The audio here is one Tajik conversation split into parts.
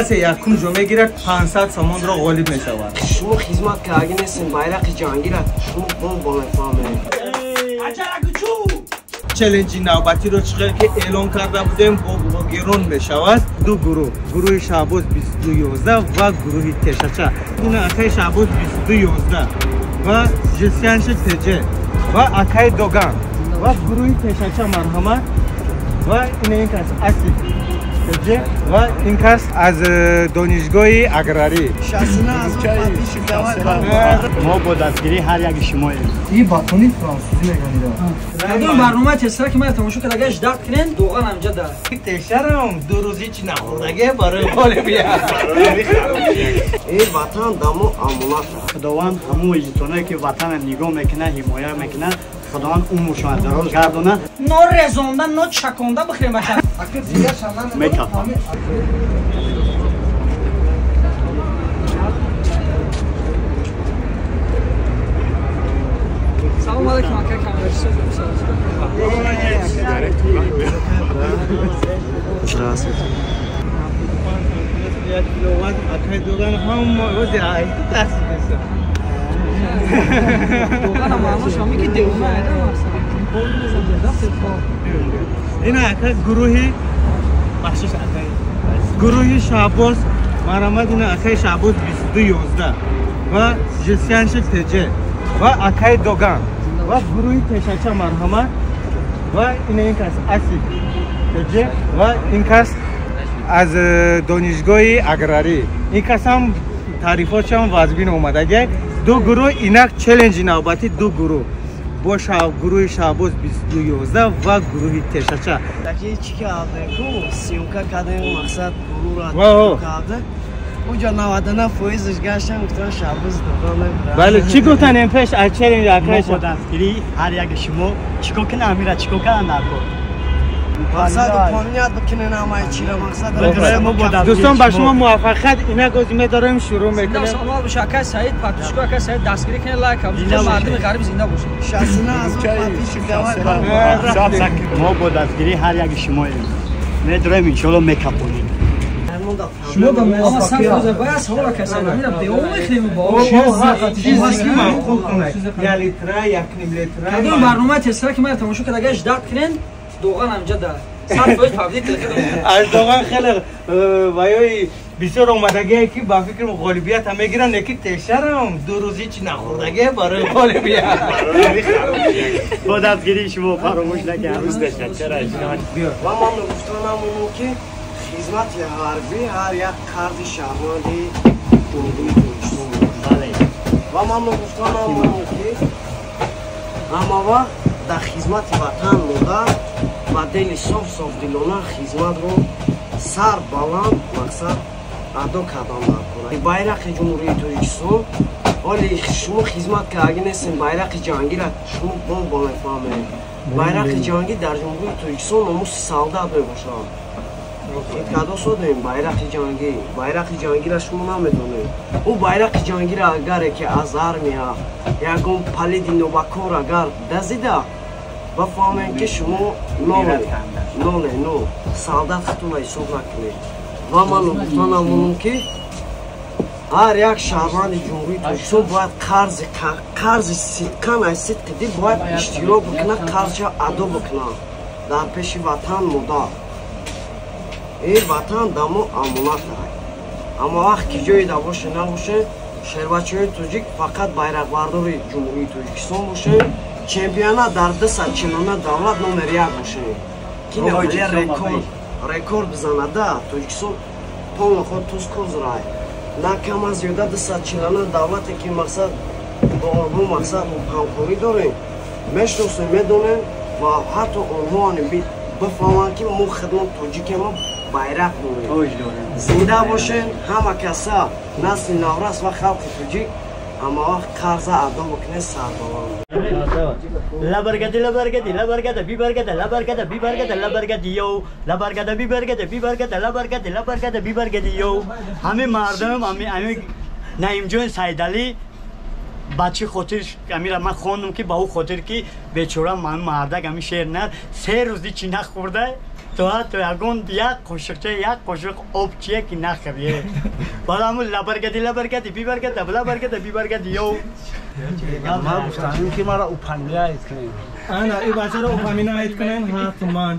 کسی یکم جو میگیرد 500 سومون را غالب میشود. شما خدمت کردین هستین bayrak جهانگیر شما بون با میفهمید. چالش نوبتی رو چقدر که اعلام کرده بودیم با گرون میشود. دو گروه شعباز 2211 و گروه تشچه. این اکای شعباز 2211 و جسیانش تجه و اکای دوگان و گروه تشچه مرحمت و این کس اسید تجه و این کس از دانشگاه اگراری. ما با دستگیری هر یک شما این باتونی فرانسوزی میگنید. این برنامه تسرا که من تماشا کردم اگه درد کنن دوغان همجا داره. تشرم دو روزی چی نخوردگه برای حال بیا. این وطن دمو امانت. خداوند همون ایتونه که وطن نگاه میکنه حمایت میکنه خداوند اون مشان دراز گردونه. نو رزوندن نو چکوندن بخیریم بچه. میکردم. سلام علیکم اکای کامرشی. اکای دوگان هم روزی آیی تصدیق است. دوغان هم شامی که دیوونه ایده این اکای گروهی بخشش اکای گروهی شعباز مرحمت این اکای شعباز 2211 و جسیانش تجه و اکای دوگان و گروه تشچه مرحمت و این کس اسید تجه و این کس از دانشگاه اگراری. این کس هم تعریفاتش هم واضبین اومده. دو گروه اینک چالش نوبتی دو گروه با گروه شعباز 2211 و گروه تشچه. تاکی چی که آدم سیمکا کردن مقصد گروه را کرده. اونجا 99% گشتن گفتن شعباز دوگانه. بله چی گفتن این پیش از چالش اکرش؟ ما با دستگیری هر یک شما چیکار کنه امیره چیکار کنه نکن. مقصد پانیات بکنه نامای چی را مقصد دوستان با شما موفقیت اینا گزینه داریم شروع میکنیم. سلام بشه اکای سعید پاتوشکو اکای سعید دستگیری کنه لایک کنید مردم غریب زنده باشه. شاسنا از پاتوش ما با دستگیری هر یک شما میداریم ان شاء الله میکاپونیم. شما با موفقیت باید سوال کسی نمیدم دیوم میخریم با چیزی که معقول کنه یا لیتره یک نیم لیتره. کدوم برنامه تسرا که من تماشا کردم اگه درد کنن دوغان همجا داره. صرف باید تبدیل کنید. از دوغان خیلی وایای بسیار اومدگی که با فکر غالبیت هم میگیرن یکی تشرم دو روزی چی نخوردگه برای غالبیت. با دستگیری شما فراموش نکنید. روز تشکر و ما گفتنمون که خدمت حربی هر یک کارت شهروندی جمهوری ترکیه. و ما گفتنمون که اما وقت در خدمت وطن مونده و دل صاف دلانه خدمت رو سر بلند مقصد ادا کردن میکنه. bayrak جمهوری ترکیه ولی شما خدمت کردین هستین bayrak جهانگیر شما با میفهمید. bayrak جهانگیر در جمهوری ترکیه ناموس سالدات میباشد. کادو شدیم bayrak جهانگیر شما نمیدونید. او bayrak جهانگیر اگر که از آرمیا یکم پلید نوباکور اگر دزیده و فهمید که شما نو سالدات خطون ایسوب نکنید. و من گفتنمون که هر یک شهروند جمهوری ترکیه باید قرض سیکن از سید کدی باید اشتراک بکنه قرض ادا بکنه در پیش وطن مدار. این وطن دمو امانت داره. اما وقت که جایی دا باشه نباشه شهربچه های تاجیک فقط bayrak بردار جمهوری ترکیه باشه. چمپیونات در 200 چلانه دولت نمره 1 باشه. که نمیشه رکورد بزنه ده ترکیه پول خود توز کوزرای. نه کم از زیاده 200 چلانه دولتی که مقصد با آنها مقصد همکاری داریم میشناسیم میدونیم و حتی عنوان بفهمن که ما خدمت تاجیک ما bayrak داریم. زنده باشین همه کسا نسل نورس و خلق تاجیک اما وقت قرض ادا بکنه سربلند. لبرگده بیبرگده یو همه مردم همه نعیم جان سیدعلی بچه خاطرش امیره من خواندم که با او خاطر که بیچاره من مردک همین شعر نه 3 روزی چی نخورده تو یکون یک قاشقچه یک قاشق آب چیه که نخوریه بعد همون لبرگدی بی برگدی یو ما گفتم که ما را اوپنیا اید کنیم انا این بچه رو اوپامینا اید کنیم حتما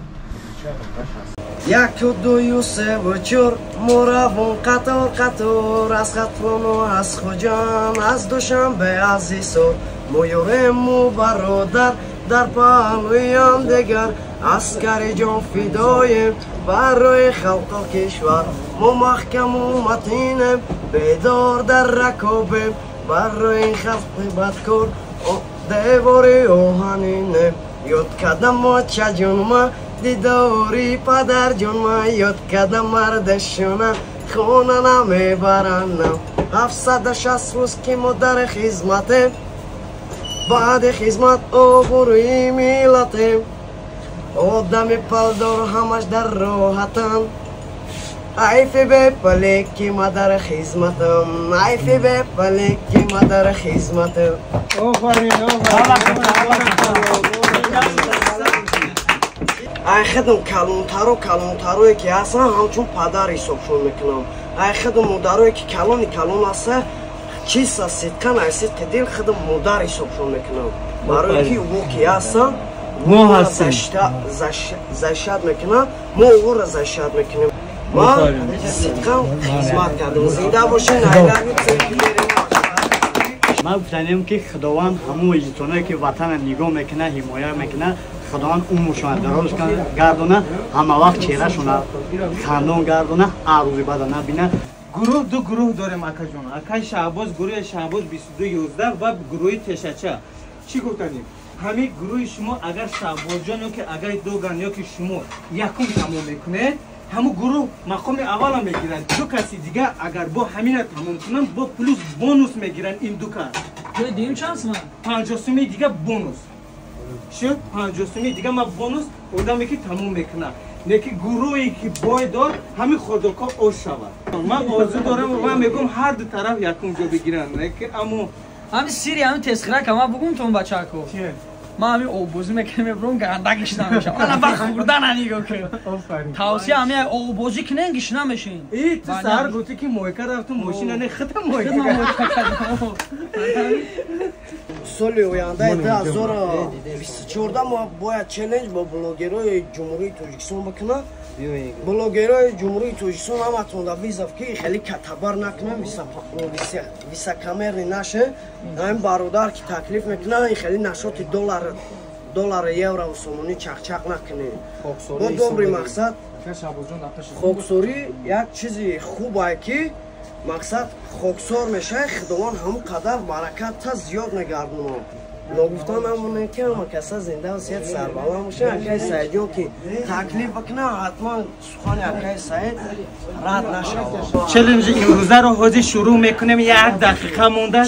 یک و دوی و سه و چور مروون قطار از خطرون و از خوجان از دوشنبه از ایسور مویورم و برادر در پهلوی هم دگر اسکر جان فدایم برای خلق و کشور ما محکم و متینم بیدار در رکابیم برای این خلق بدکار دیواری آهنینم یاد کردم ما چه جان ما دیداری پدر جان ما یاد کردم مردشونم خونه نمیبرنم 760 روز که ما در خدمتیم بعد خدمت آبروی میلتیم آدم پلدار همش در راحتم عیفی بپلی که ما در خدمتم عیفی بپلی که ما در خدمتم ای خدم کلونتروی که هستن همچون پدر حسابشون میکنم ای خدم مادروی که کلون هسته چیز صدقا ایسید که دیل خدم مادر حسابشون میکنم برای که او که هستن ما هستیم زشت میکنم ما او را زشت میکنیم ما صدقا خدمت کردم زنده باشین ما بتانیم که خداوند همو ایتونه که وطن نگاه میکنه حمایت میکنه خداوند عمرشون دراز گردونه همه وقت چهرهشون خندون گردونه عروضی بده نبینه دو گروه داریم اکا جون اکای شعباز گروه شعباز 2211 و گروه تشچه چی گفتنیم همین گروه شما اگر شعباز جان یا که اگر دوگان یا که شما یکم تمام میکنه همون گروه مقام اول میگیرن دو کسی دیگه اگر با همین تمام کنن با پلوس بونوس میگیرن این دو کار توی دیم چانس من 50 دیگه بونوس شد 50 دیگه ما بونوس آدمی که تمام میکنه نکی گروهی که بای دار همین خودکا اوش شود من آرزو دارم و من میگم هر دو طرف یکم جا بگیرن نکی اما همین سیری همین تسخیره که من بگم تو اون بچه کو من همین اوبوزی میکنم برون گنده گشنه میشم انا با خوردن انیگو که توصیه همین اوبوزی کنه گشنه میشین ای تو سهر گوتی که مویکه رفتم ماشین نه ختم مویکه سالی آینده 2014 ما باید چالش با بلاگرای جمهوری تاجیکستان بکنم بلاگرای جمهوری تاجیکستان همتون در ویزاف که خیلی کتبر نکنم ویسا کامری نشه این برادر که تکلیف میکنه این خیلی نشاط دلار یورو و سومونی چق نکنه با دوبری مقصد خوکسوری یک چیزی خوبه که مقصد خوکسور میشه خداوند همون قدر برکت تا زیاد نگردونه نگفتن همونه که همه کسا زنده و صحت سربلند باشه اکای سعید جان که تکلیف بکنه حتما سخن اکای سعید رد نشه چلنج امروزه رو حاجی شروع میکنیم 1 دقیقه مونده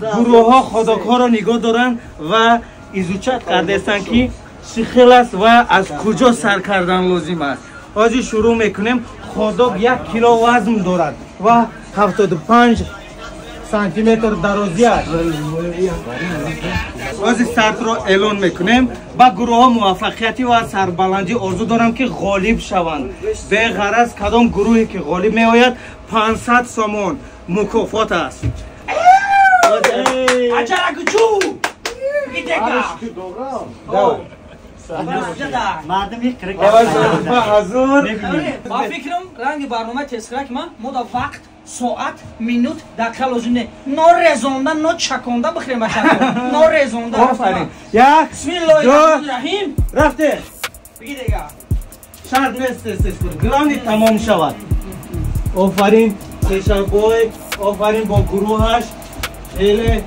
گروه ها خودکار رو نگاه دارن و ایزوچت کرده استن که چی خیلی است و از کجا سر کردن لازم است حاجی شروع میکنیم خودک 1 کیلو وزن دارد و 75 سانتی متر درازی است حاجی سرت رو اعلان میکنیم با گروه ها موفقیتی و سربلندی آرزو دارم که غالب شوند به غرض کدام گروهی که غالب میآید 500 سومون مکافات است مردم یک کرک با فکرم رنگ برنامه تسخیره که من مدا وقت ساعت منوت دقیقه لازم نه رزوندن نه چکونده بخوریم بچه نه رزوندن آفرین بسم الله الرحمن الرحیم رفته بگی دیگه شرط است گراندی تمام شود آفرین تشبوی آفرین با گروهش خیلی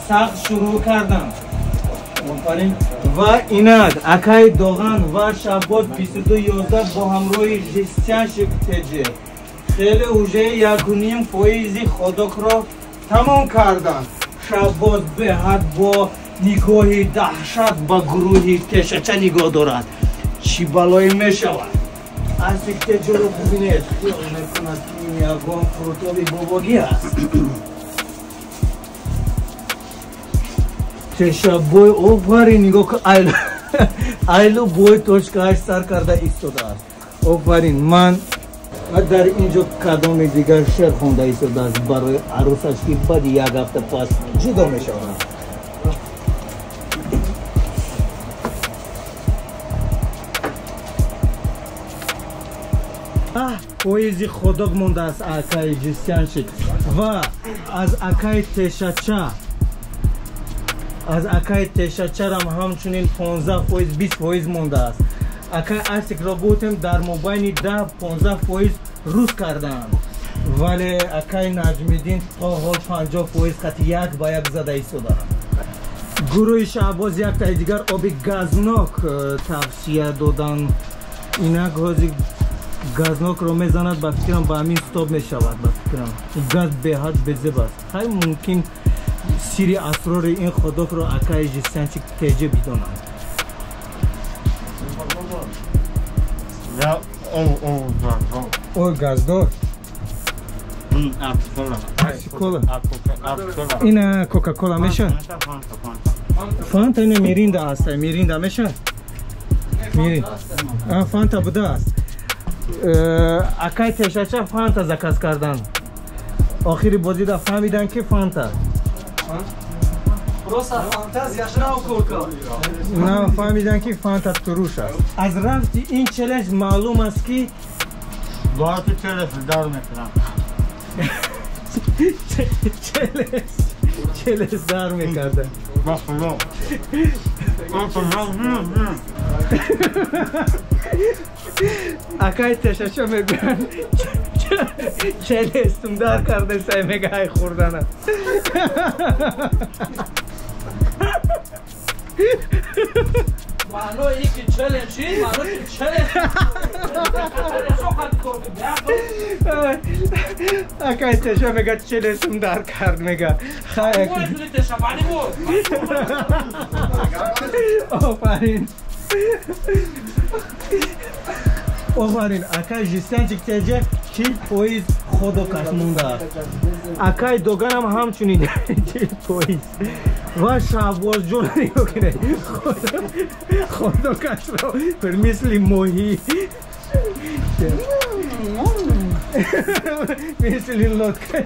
سخت شروع کردم آفرین و ایناد اکای دوغان و شعباز 2211 با همراه جستن شکتجه خیلی اوژه 1.5 فایزی خودک را تمام کردن شعباز به حد با نگاهی دهشت با گروهی تشچه نگاه دارد چی بلایی می شود از شکتجه رو ببینید خیال میکند که این یکان پروتابی باباگی است تشبوی آفرین نگاه که айлу бой точкааш сар карда истодааст. Офарин, ман дар инҷо кадоми дигар шеър хонда истодааст барои арӯсаш ки баъди як ҳафта пас ҷудо мешавад. поези ходок мондааст акаи ҷистяншик ва аз акаи тешачарам ҳамчунин 15% мондааст. акаи асикро гуфтем дар мобайни 10-15% рӯз кардаам, вале акаи наҷмиддин то ҳол 50% хати як ба як зада истодаам. гурӯҳи шаҳбоз яктаи дигар оби газнок тавсия додан. инак ҳозир газнокро мезанад, ба фикрам ба ҳамин стоб мешавад. ба фикрам газ беҳад безеб аст. хай мумкин сири асрори ин ходокро акаи ҷистянчик теҷе бидонанд. ой газдор ина кока-кола мешавад. фанта ина миринда аст. миринда мешавад. фанта будааст. акай тешача фанта заказ кардан. охири бозида фаҳмидан ки фанта на фаҳмидан ки фанта туруш аст. аз рафти ин челленҷ маълум аст ки челес дар мекарда. акай тешача мегӯяд челестум дар карда сай мегаҳай хӯрдана. маънои ин ки челленҷ чи? маънои ки челленҷ акай теша мега челестум дар кард мега. офарин. офарин акай ҷистянчик теҷа 40% ходокаш мондааст. акай доганам ҳамчунин 40% ва шаҳбозҷон нигоҳ кунед ходокашро мисли моҳӣ мисли лодка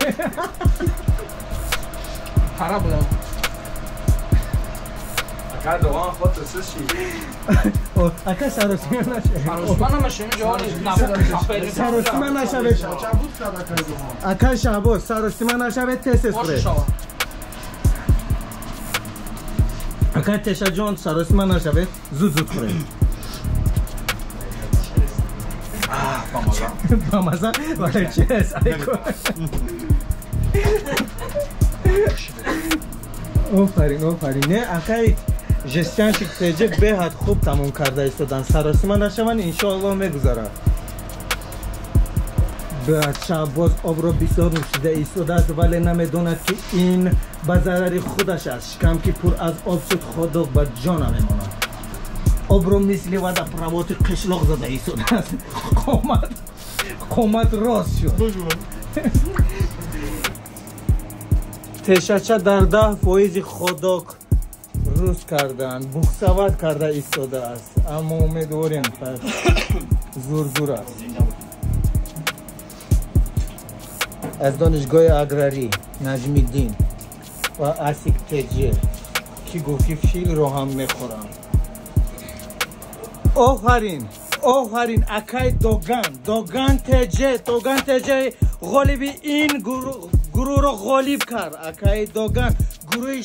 акай саросима нашавед. акай шаҳбоз саросима нашавед тестес кунед. акай тешаҷон саросима нашавед зуд кунед. бамаза вале чес офарин не акай ҷистянчик теҷа беҳад хуб тамом карда истодан. саросима нашаванд иншоаллоҳ мегузарад. шаҳбоз обро бисёр нӯшида истодааст, вале намедонад ки ин ба зарари худаш аст. шикам ки пур аз об шуд ходок ба ҷон намемонад. обро мисли водопроводи қишлоқ зада истодааст. қомат рост шуд. тешача дар 10% ходок рӯз кардаанд. бухсават карда истодааст. аммо умедворем зур аст. аз донишгоҳи аграрӣ наҷмиддин ва асик теҷе ки гуфти филро ҳам мехӯрам. офарин акай доган теҷе ғолиби ин гурӯҳро ғолиб кард. акай доган гурӯҳи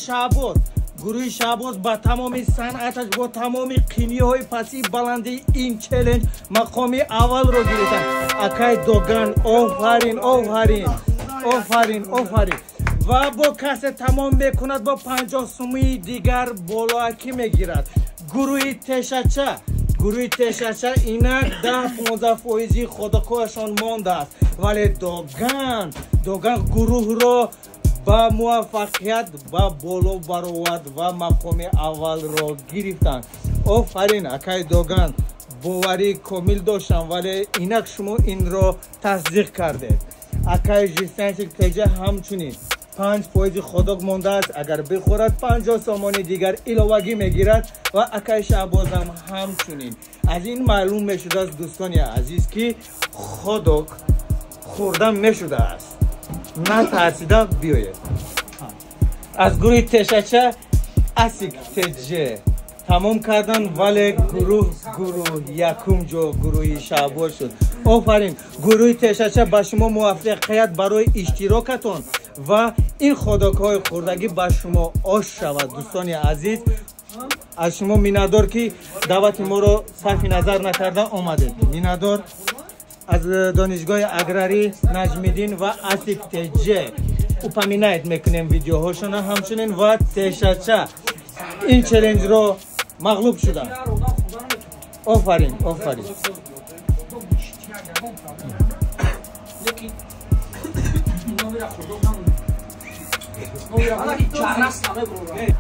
шаҳбоз ба тамоми санъаташ бо тамоми қиниҳои паси баланди ин челленҷ мақоми аввалро гирифтанд. акай доган офарин ва бо касе тамом мекунад бо 50 сумии дигар болоакӣ мегирад. гурӯҳи тешача инак 10-15% ходокоашон мондааст, вале доган гурӯҳро ба муваффақият ба боло баровард ва мақоми аввалро гирифтанд. офарин акай доган, боварӣ комил доштам, вале инак шумо инро тасдиқ кардед. акай ҷистянчик теҷа ҳамчунин 5% خودک مانده است. اگر بخورد 50 سومون دیگر علاوگی میگیرد و اکای شعباز هم همچنین. از این معلوم میشده است دوستان عزیز که خودک خوردن میشده است. نه ترسیده بیاید. از گروه تشچه اسیک تجه تمام کردن ولی گروه یکم جو گروه شعباز شد. آفرین گروه تشچه با شما موفقیت برای اشتراکتون و این خودک های خوردگی با شما آش شود. دوستان عزیز از شما میندار که دعوت ما رو صرف نظر نکرده آمدید. میندار از دانشگاه اگراری نجمیدین و اسیک تجه upomínať میکنیم ویدیوهاشون همچنین و تشچه این چالش رو مغلوب شدن. آفرین آفرین.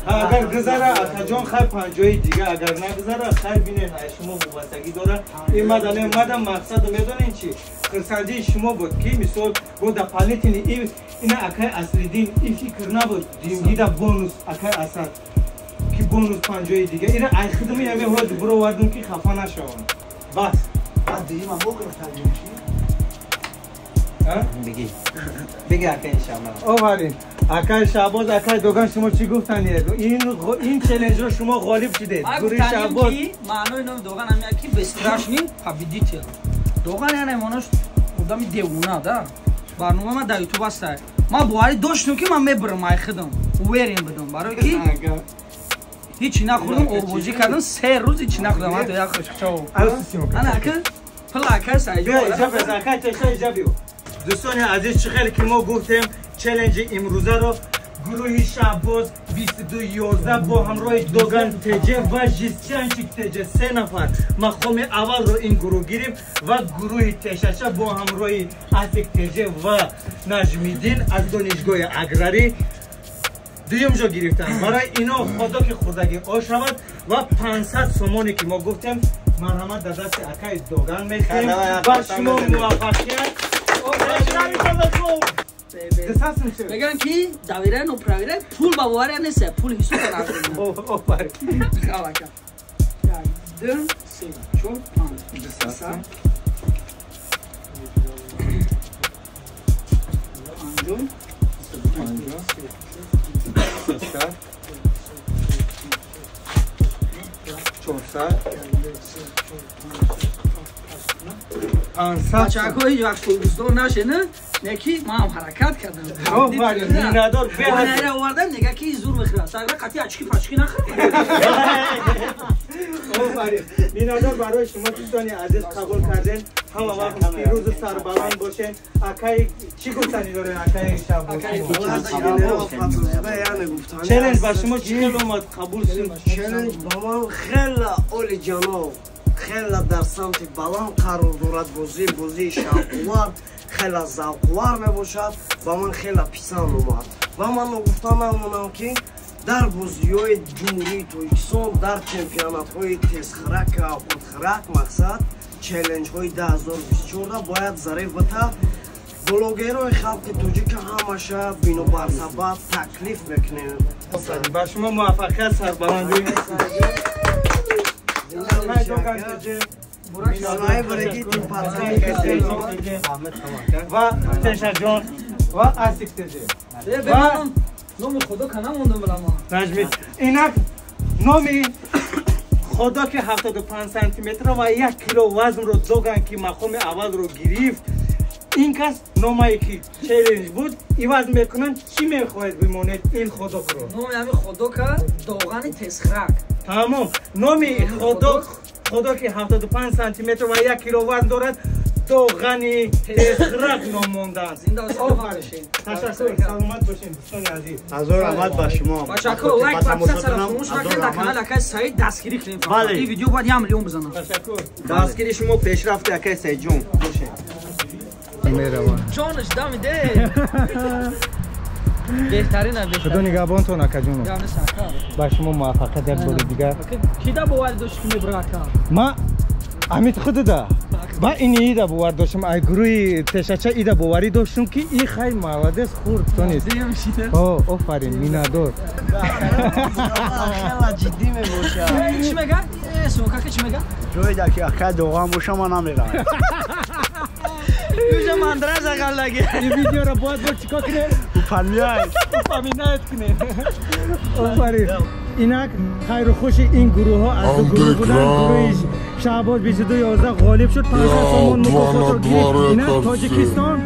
اگر گذره اتجان خیر 50 دیگه اگر نگذره خیر بینه شما وابستگی داره. این مدام مقصد میدونین چی؟ خرسندی شما بود که مثال بود در پلیتین اینا اکای اصلی دین این فکر نبود دیمگی در بونوس اکای اصل که بونوس 50 دیگه اینا ای خدمه همه ها برو وردون که خفه نشون بس دیگه من بگم بگی اکای انشاءالله. آفرین اکای شعباز اکای دوگان شما چی گفتن این چالش رو شما غالب شدید. گروه شعباز معنی نام دوگان همین کی بستراشنی победитель. دوگان یعنی منوش خودم دیوونه دا. برنامه ما در یوتیوب است. ما بواری داشتم که من میبرم ای خدم ویریم بدم برای کی هیچ نخوردم آبوزی کردم 3 روز هیچ نخوردم حتی یک خوشچاو انا که پلاکر سایجو اکای تشچه بیو. دوستان عزیز چخیلی که ما گفتیم چالش امروزه رو گروه شعباز 2211 با همراه دوگان تجه و جیسچانچیک تجه 3 نفر مقام اول رو این گروه گیریم و گروه تشچه با همراه اسیک تجه و نجمیدین از دانشگاه اگراری دویم جا گرفتن. برای اینا خودک خوردگی آش شود و 500 سومونی که ما گفتیم مرحمت در دست اکای دوگان میخواییم و شما موفقیت بگن کی داویره نو پراویره پول با واره نیست پول حساب کنه. آفرین. خاله که. دن سی چون دستا. آنجون. بچه‌های وقت دوستان نشه نه نکی ما هم حرکت کردم. آفرین میندار به نه آوردم نگاه کی زور میخوره. ساگر قطعی اچکی پچکی نخوره. آفرین میندار برای شما دوستان عزیز قبول کردین. هم وقت پیروز و سربلند باشین. اکای چی گفتنی داره اکای شعباز؟ چالش با شما چی اومد قبول شد؟ چالش با من خیلی اولی جناب خیلی در سمت بلند قرار دارد. بازی شعبوار خیلی زوقوار میباشد و من خیلی پیسان اومد و من گفتم همونم که در بازی‌های جمهوری تاجیکستان در چمپیونات‌های تیزخرک و خودخرک مقصد چالش‌های 2024 باید ظریف بتا بلوگرای خلق تاجیک همشه بینو بر سبب تکلیف میکنیم. با شما موفقیت سربلندی. و تشجع و اسیک تجه و نام خدا کنم موندم بلا ما نجمید اینک نامی خدا که 75 سانتی متر و 1 کیلو وزن رو دوگان که مقام اول رو گرفت. این کس نامایی که چالش بود ایواز میکنن چی میخواهید بمونید این خدا رو؟ نام یعنی خدا که دوغان تسخرک. تمام نامی خدا که 75 سانتی متر و 1 کیلو وزن دارد دوغانی تسخرک نام موندن. زنده باشین. تشکر سلامت باشین دوستان عزیز. هزار رحمت با شما. تشکر لایک و سبسکرایب فراموش نکنید. در کانال اکای سعید دستگیری کنید. این ویدیو باید 1 میلیون بزنه. تشکر. دستگیری شما پیشرفت اکای سعید جون باشه. جانش دم ده. بهترینه خدا نگهبانتون اکا جونو. جان سرکار. با شما موفقیت یک بار دیگه. کی دا باور داشت که میبره اکا؟ ما امید خود دا با این ایده باور داشتم ای گروهی تشچه ایده باوری داشتم که این خیلی مولدس خورد کنید اوه آفرین مینادور خیلی جدی میباشه چی میگه؟ سوکا که چی میگه؟ جوی در که اکه دوغان باشه ما نمیرم Yüce mandıra sakal lagi. این ویدیو را باید با چیکار کنه؟ فهمیای فهمیدنت کنه آفرین اینک خیر و خوش این گروه ها از دو گروه بودن گروه شعباز 2211 غالب شد 500 سامان مکافات رو گرفت اینک تاجیکستان